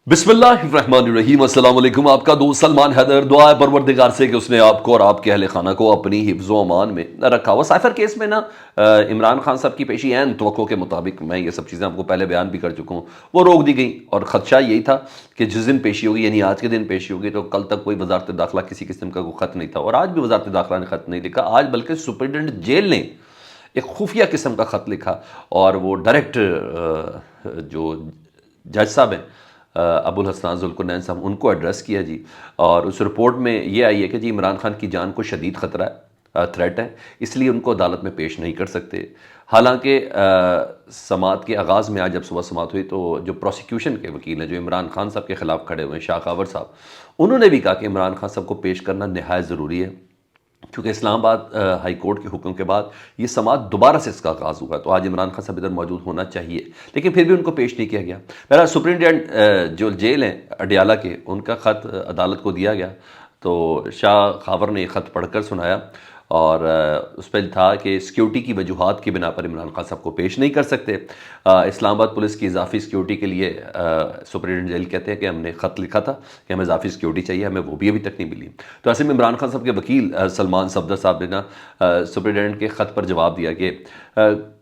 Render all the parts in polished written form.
बिस्मिल्लाहिर्रहमानिर्रहीम। अस्सलाम वालेकुम। आपका दोस्त सलमान हैदर। दुआ है परवरदिगार से कि उसने आपको और आपके अहल खाना को अपनी हिफ्ज़-ओ अमान में रखा हुआ। साइफर केस में ना इमरान खान साहब की पेशी ऐन तवक्को के मुताबिक, मैं ये सब चीज़ें आपको पहले बयान भी कर चुका हूँ, वो रोक दी गई। और ख़दशा यही था कि जिस दिन पेशी होगी, यानी आज के दिन पेशी होगी, तो कल तक कोई वज़ारत दाखिला किसी किस्म का कोई ख़त नहीं था। और आज भी वज़ारत दाखिला ने ख़त नहीं लिखा। आज बल्कि सुपरिटेंडेंट जेल ने एक खुफिया किस्म का ख़त लिखा और वो डायरेक्ट जो जज साहब हैं, अबुल हसनान ज़ुल्करनैन साहब, उनको एड्रेस किया जी। और उस रिपोर्ट में ये आई है कि जी इमरान खान की जान को शदीद ख़तरा है, थ्रेट है, इसलिए उनको अदालत में पेश नहीं कर सकते। हालांकि समाअत के आगाज़ में आज जब सुबह समाअत हुई तो जो प्रोसिक्यूशन के वकील हैं, जो इमरान खान साहब के ख़िलाफ़ खड़े हुए हैं, शाह कावर साहब, उन्होंने भी कहा कि इमरान खान साहब को पेश करना नहायत ज़रूरी है, क्योंकि इस्लामाबाद हाई कोर्ट के हुक्म के बाद ये समाअत दोबारा से इसका आगाज़ हुआ। तो आज इमरान खान साहब इधर मौजूद होना चाहिए, लेकिन फिर भी उनको पेश नहीं किया गया। मेरा सुप्रिटेंडेंट जो जेल हैं अडियाला के, उनका ख़त अदालत को दिया गया। तो शाह खावर ने ख़त पढ़कर सुनाया और उस पर था कि सिक्योरिटी की वजूहात की बिना पर इमरान खान साहब को पेश नहीं कर सकते। इस्लामाबाद पुलिस की इजाफी सिक्योरिटी के लिए सुप्रिटेंडेंट जेल कहते हैं कि हमने ख़त लिखा था कि हमें इजाफी सिक्योरिटी चाहिए, हमें वो भी अभी तक नहीं मिली। तो ऐसे में इमरान खान साहब के वकील सलमान सफदर साहब ने ना सुप्रिटेंडेंट के ख़त पर जवाब दिया कि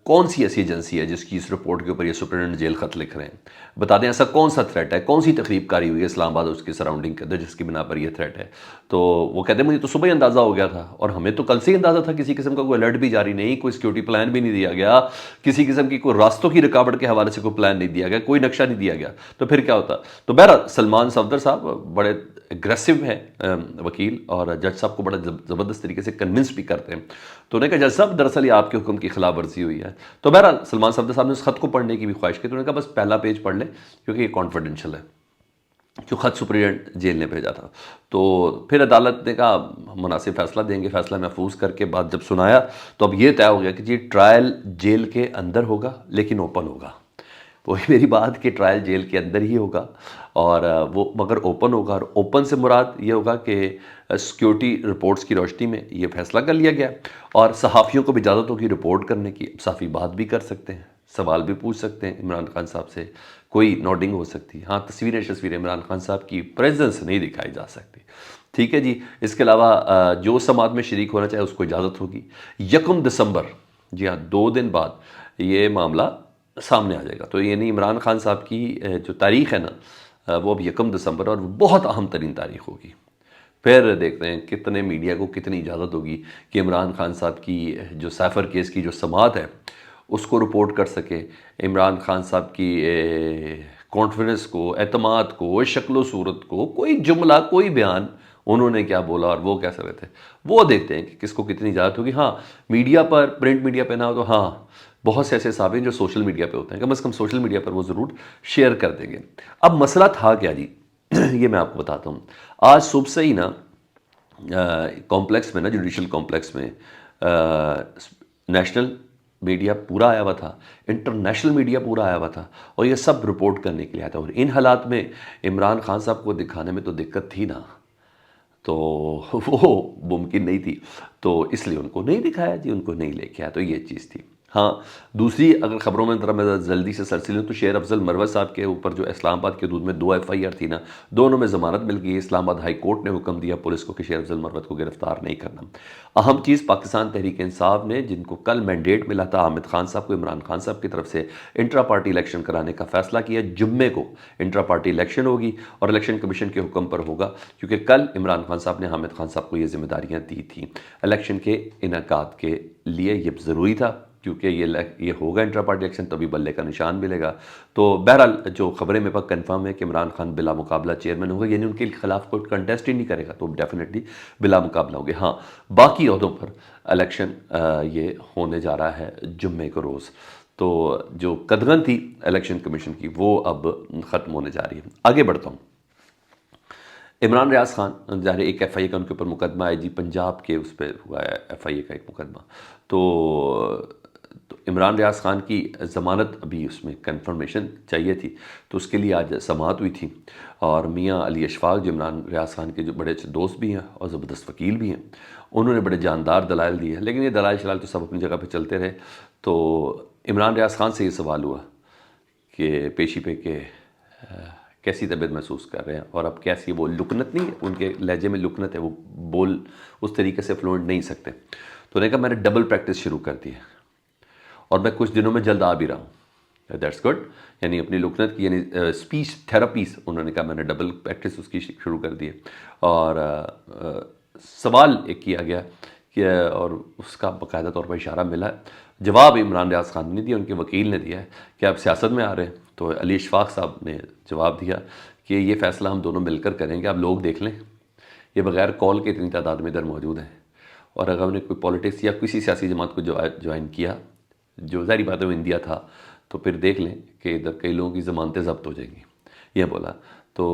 कौन सी ऐसी एजेंसी है जिसकी इस रिपोर्ट के ऊपर ये सुप्रिटेंडेंट जेल ख़त लिख रहे हैं, बता दें ऐसा कौन सा थ्रेट है, कौन सी तकरीब कारी हुई है इस्लामाबाद और उसके सराउंडिंग के अंदर जिसकी बिना पर ये थ्रेट है। तो वो कहते हैं मुझे तो सुबह ही अंदाज़ा हो गया था और हमें तो कल से ही अंदाज़ा था, किसी किस्म का कोई अलर्ट भी जारी नहीं, कोई सिक्योरिटी प्लान भी नहीं दिया गया, किसी किस्म की कोई रास्तों की रुकावट के हवाले से कोई प्लान नहीं दिया गया, कोई नक्शा नहीं दिया गया, तो फिर क्या होता। तो बहरहाल सलमान सफदर साहब बड़े एग्रेसिव हैं वकील, और जज साहब को बड़ा ज़बरदस्त तरीके से कन्विंस भी करते हैं। तो उन्होंने कहा जज साहब दरअसल ये आपके हुक्म की खिलाफ वर्जी हुई है। तो बहरहाल सलमान सफदर साहब ने उस खत को पढ़ने की भी ख्वाहिश की, तो उन्होंने कहा बस पहला पेज पढ़ लें क्योंकि ये कॉन्फिडेंशियल है, जो ख़त सुप्रीटेंडेंट जेल ने भेजा था। तो फिर अदालत ने कहा मुनासिब फ़ैसला देंगे। फ़ैसला महफूज करके बाद जब सुनाया तो अब ये तय हो गया कि जी ट्रायल जेल के अंदर होगा लेकिन ओपन होगा। वही मेरी बात कि ट्रायल जेल के अंदर ही होगा और वो मगर ओपन होगा। और ओपन से मुराद ये होगा कि सिक्योरिटी रिपोर्ट्स की रोशनी में ये फ़ैसला कर लिया गया और सहाफ़ियों को भी इजाज़त होगी रिपोर्ट करने की। सहाफ़ी बात भी कर सकते हैं, सवाल भी पूछ सकते हैं इमरान खान साहब से, कोई नोटिंग हो सकती है। हाँ, तस्वीरें इमरान खान साहब की प्रेजेंस नहीं दिखाई जा सकती, ठीक है जी। इसके अलावा जो समाअत में शरीक होना चाहे उसको इजाज़त होगी। 1 दिसंबर, जी हाँ, 2 दिन बाद ये मामला सामने आ जाएगा। तो यानी इमरान खान साहब की जो तारीख़ है ना, वो अब 1 दिसंबर, और बहुत अहम तरीन तारीख़ होगी। फिर देखते हैं कितने मीडिया को कितनी इजाज़त होगी कि इमरान खान साहब की जो साइफर केस की जो समाअत है उसको रिपोर्ट कर सके, इमरान खान साहब की कॉन्फिडेंस को, एतमाद को, शक्ल सूरत को, कोई जुमला, कोई बयान उन्होंने क्या बोला और वो कैसे रहे थे, वो देखते हैं कि किसको कितनी इजाज़त होगी। हाँ, मीडिया पर, प्रिंट मीडिया पर ना हो तो हाँ, बहुत से ऐसे साहब हैं जो सोशल मीडिया पे होते हैं, कम से कम सोशल मीडिया पर वो ज़रूर शेयर कर देंगे। अब मसला था क्या जी ये मैं आपको बताता हूँ। आज सुबह से ही ना कॉम्प्लेक्स में ना, जुडिशल कॉम्प्लेक्स में नेशनल मीडिया पूरा आया हुआ था, इंटरनेशनल मीडिया पूरा आया हुआ था, और ये सब रिपोर्ट करने के लिए आया था। और इन हालात में इमरान खान साहब को दिखाने में तो दिक्कत थी ना, तो वो मुमकिन नहीं थी, तो इसलिए उनको नहीं दिखाया जी, उनको नहीं लेके आया। तो ये चीज़ थी। हाँ, दूसरी अगर ख़बरों में तरह मैं जल्दी से सरसी लूँ तो शेर अफजल मरवत साहब के ऊपर जो इस्लामाबाद के हदूद में 2 FIR थी ना, दोनों में ज़मानत मिल गई। इस्लामाबाद हाई कोर्ट ने हुक्म दिया पुलिस को कि शेर अफजल मरवत को गिरफ़्तार नहीं करना। अहम चीज़, पाकिस्तान तहरीक इंसाफ ने, जिनको कल मैंडेट मिला था हामिद खान साहब को इमरान खान साहब की तरफ से इंट्रा पार्टी इलेक्शन कराने का फ़ैसला किया। जुम्मे को इंट्रा पार्टी इलेक्शन होगी और इलेक्शन कमीशन के हुक्म पर होगा, क्योंकि कल इमरान खान साहब ने हामिद खान साहब को ये ज़िम्मेदारियाँ दी थी इलेक्शन के इनेकाद के लिए। ये ज़रूरी था क्योंकि ये होगा इंट्रा पार्टी इलेक्शन, तभी बल्ले का निशान मिलेगा। तो बहरहाल जो खबरें मेरे पास कंफर्म है कि इमरान खान बिला मुकाबला चेयरमैन होगा, यानी उनके खिलाफ कोई कंटेस्ट ही नहीं करेगा, तो डेफिनेटली बिला मुकाबला होंगे। हाँ, बाकी अहदों पर इलेक्शन ये होने जा रहा है जुम्मे को रोज़। तो जो कदगन थी इलेक्शन कमीशन की वो अब ख़त्म होने जा रही है। आगे बढ़ता हूँ। इमरान रियाज खान, ज़ाहिर एक FIA का उनके ऊपर मुकदमा है जी, पंजाब के उस पर हुआ है FIA का एक मुकदमा। तो इमरान रियाज खान की ज़मानत अभी उसमें कंफर्मेशन चाहिए थी, तो उसके लिए आज समाअत हुई थी। और मियां अली अशफाक, जो इमरान रियाज खान के जो बड़े अच्छे दोस्त भी हैं और ज़बरदस्त वकील भी हैं, उन्होंने बड़े जानदार दलाइल दिए हैं। लेकिन ये दलाइल शलाइल तो सब अपनी जगह पे चलते रहे। तो इमरान रियाज खान से ये सवाल हुआ कि पेशी पे कि کیسی طبیعت محسوس کر رہے ہیں، اور اب کیسی وہ لکنت نہیں ہے، ان کے لہجے میں لکنت ہے، وہ بول اس طریقے سے فلوئنٹ نہیں سکتے. تو انہوں نے کہا میں نے ڈبل پریکٹس شروع کر دی ہے اور میں کچھ دنوں میں جلد آ بھی رہا ہوں. That's good. یعنی اپنی لکنت کی، یعنی اسپیچ تھراپیز، انہوں نے کہا میں نے ڈبل پریکٹس اس کی شروع کر دی ہے. اور سوال ایک کیا گیا کہ، اور اس کا باقاعدہ طور پر اشارہ ملا ہے، جواب عمران ریاض خان نے دیا، ان کے وکیل نے دیا ہے کہ آپ سیاست میں آ رہے ہیں. تو علی اشفاق صاحب نے جواب دیا کہ یہ فیصلہ ہم دونوں مل کر کریں گے، آپ لوگ دیکھ لیں، یہ بغیر کال کے اتنی تعداد میں ادھر موجود ہیں، اور اگر ہم نے کوئی پالیٹکس یا کسی سیاسی جماعت کو جوائن کیا، جو ظاہری بات ہے وہ انڈیا تھا، تو پھر دیکھ لیں کہ ادھر کئی لوگوں کی ضمانتیں ضبط ہو جائیں گی. یہ بولا. تو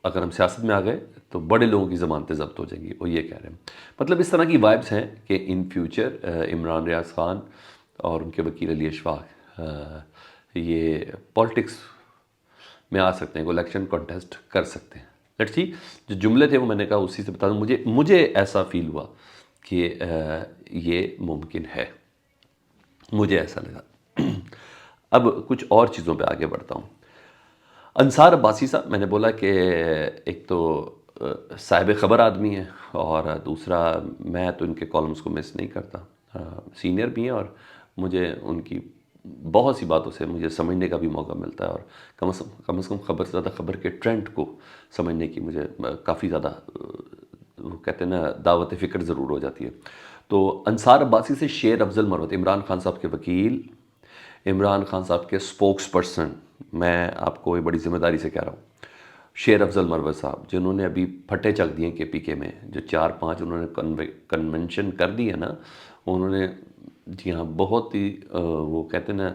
اگر ہم سیاست میں آ گئے تو بڑے لوگوں کی ضمانتیں ضبط ہو جائیں گی، وہ یہ کہہ رہے ہیں. مطلب اس طرح کی وائبس ہیں کہ ان فیوچر عمران ریاض خان اور ان کے وکیل علی اشفاق یہ پالیٹکس میں آ سکتے ہیں، کوئی الیکشن کانٹیسٹ کر سکتے ہیں. Let's see. جو جملے تھے وہ میں نے کہا اسی سے بتا دوں، مجھے ایسا فیل ہوا کہ یہ ممکن ہے، مجھے ایسا لگا. اب کچھ اور چیزوں پہ آگے بڑھتا ہوں. انصار عباسی صاحب، میں نے بولا کہ ایک تو صاحب خبر آدمی ہے، اور دوسرا میں تو ان کے کالمز کو مس نہیں کرتا، سینئر بھی ہیں، اور مجھے ان کی بہت سی باتوں سے مجھے سمجھنے کا بھی موقع ملتا ہے، اور کم از کم خبر سے زیادہ خبر کے ٹرینڈ کو سمجھنے کی مجھے کافی زیادہ وہ کہتے ہیں نا دعوت فکر ضرور ہو جاتی ہے. تو انصار عباسی سے شیر افضل مروت، عمران خان صاحب کے وکیل، عمران خان صاحب کے سپوکس پرسن، میں آپ کو یہ بڑی ذمہ داری سے کہہ رہا ہوں، شیر افضل مروت صاحب، جنہوں نے ابھی پھٹے چک دیے کے پی کے میں، جو 4-5 انہوں نے کنونشن کر دی ہے نا، انہوں نے جی ہاں بہت ہی وہ کہتے ہیں نا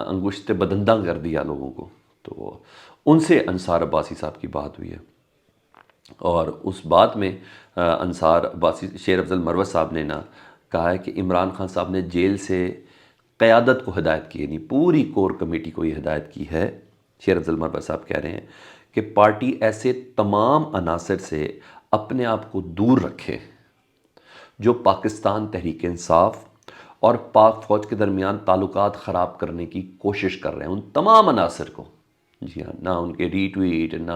انگشت بدنداں کر دیا لوگوں کو. تو ان سے انصار عباسی صاحب کی بات ہوئی ہے، اور اس بات میں انصار عباسی شیر افضل مروت صاحب نے نا کہا ہے کہ عمران خان صاحب نے جیل سے قیادت کو ہدایت کی، یعنی پوری کور کمیٹی کو یہ ہدایت کی ہے. شیر افضل مروت صاحب کہہ رہے ہیں کہ پارٹی ایسے تمام عناصر سے اپنے آپ کو دور رکھے جو پاکستان تحریک انصاف اور پاک فوج کے درمیان تعلقات خراب کرنے کی کوشش کر رہے ہیں. ان تمام عناصر کو، جی ہاں، نہ ان کے ری ٹویٹ، نہ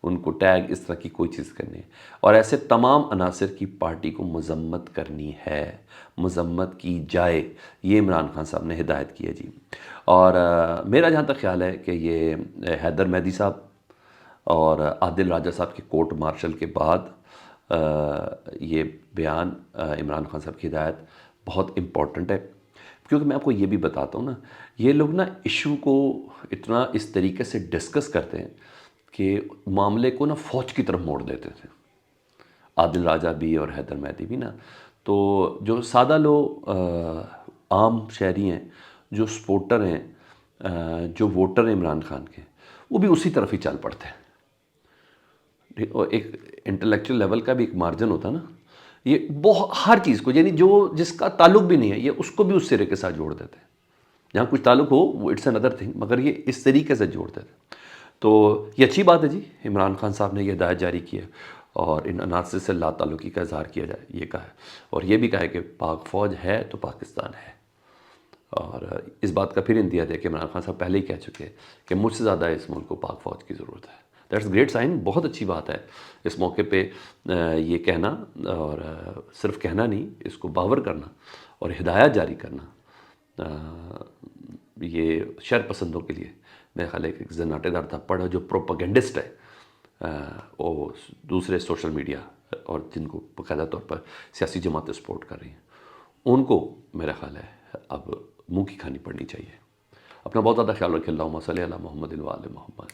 ان کو ٹیگ، اس طرح کی کوئی چیز کرنی ہے، اور ایسے تمام عناصر کی پارٹی کو مذمت کرنی ہے، مذمت کی جائے. یہ عمران خان صاحب نے ہدایت کی ہے جی. اور میرا جہاں تک خیال ہے کہ یہ حیدر مہدی صاحب اور عادل راجہ صاحب کے کورٹ مارشل کے بعد یہ بیان عمران خان صاحب کی ہدایت بہت امپورٹنٹ ہے. کیونکہ میں آپ کو یہ بھی بتاتا ہوں نا، یہ لوگ نا ایشو کو اتنا اس طریقے سے ڈسکس کرتے ہیں کہ معاملے کو نا فوج کی طرف موڑ دیتے تھے، عادل راجہ بھی اور حیدر مہدی بھی نا. تو جو سادہ لوگ عام شہری ہیں، جو سپورٹر ہیں، جو ووٹر ہیں عمران خان کے، وہ بھی اسی طرف ہی چل پڑتے ہیں. اور ایک انٹلیکچوئل لیول کا بھی ایک مارجن ہوتا ہے نا، یہ ہر چیز کو، یعنی جو جس کا تعلق بھی نہیں ہے، یہ اس کو بھی اس سرے کے ساتھ جوڑ دیتے ہیں. جہاں کچھ تعلق ہو وہ اٹس این ادر تھنگ، مگر یہ اس طریقے سے جوڑ دیتے ہیں. تو یہ اچھی بات ہے جی، عمران خان صاحب نے یہ ہدایت جاری کی ہے، اور ان عناصر سے لا تعلقی کا اظہار کیا جائے، یہ کہا ہے. اور یہ بھی کہا ہے کہ پاک فوج ہے تو پاکستان ہے. اور اس بات کا پھر اندیا دیا کہ عمران خان صاحب پہلے ہی کہہ چکے کہ مجھ سے زیادہ اس ملک کو پاک فوج کی ضرورت ہے. That's great sign. بہت اچھی بات ہے اس موقع پہ یہ کہنا، اور صرف کہنا نہیں، اس کو باور کرنا اور ہدایت جاری کرنا. یہ شر پسندوں کے لیے میرے خیال ہے کہ ایک زناٹے دار تھپڑ ہے. جو پروپیگنڈسٹ ہے وہ دوسرے سوشل میڈیا اور جن کو باقاعدہ طور پر سیاسی جماعتیں سپورٹ کر رہی ہیں، ان کو میرا خیال ہے اب منہ کی کھانی پڑنی چاہیے. اپنا بہت زیادہ خیال رکھیں. اللہم صلی علی محمد و آل محمد.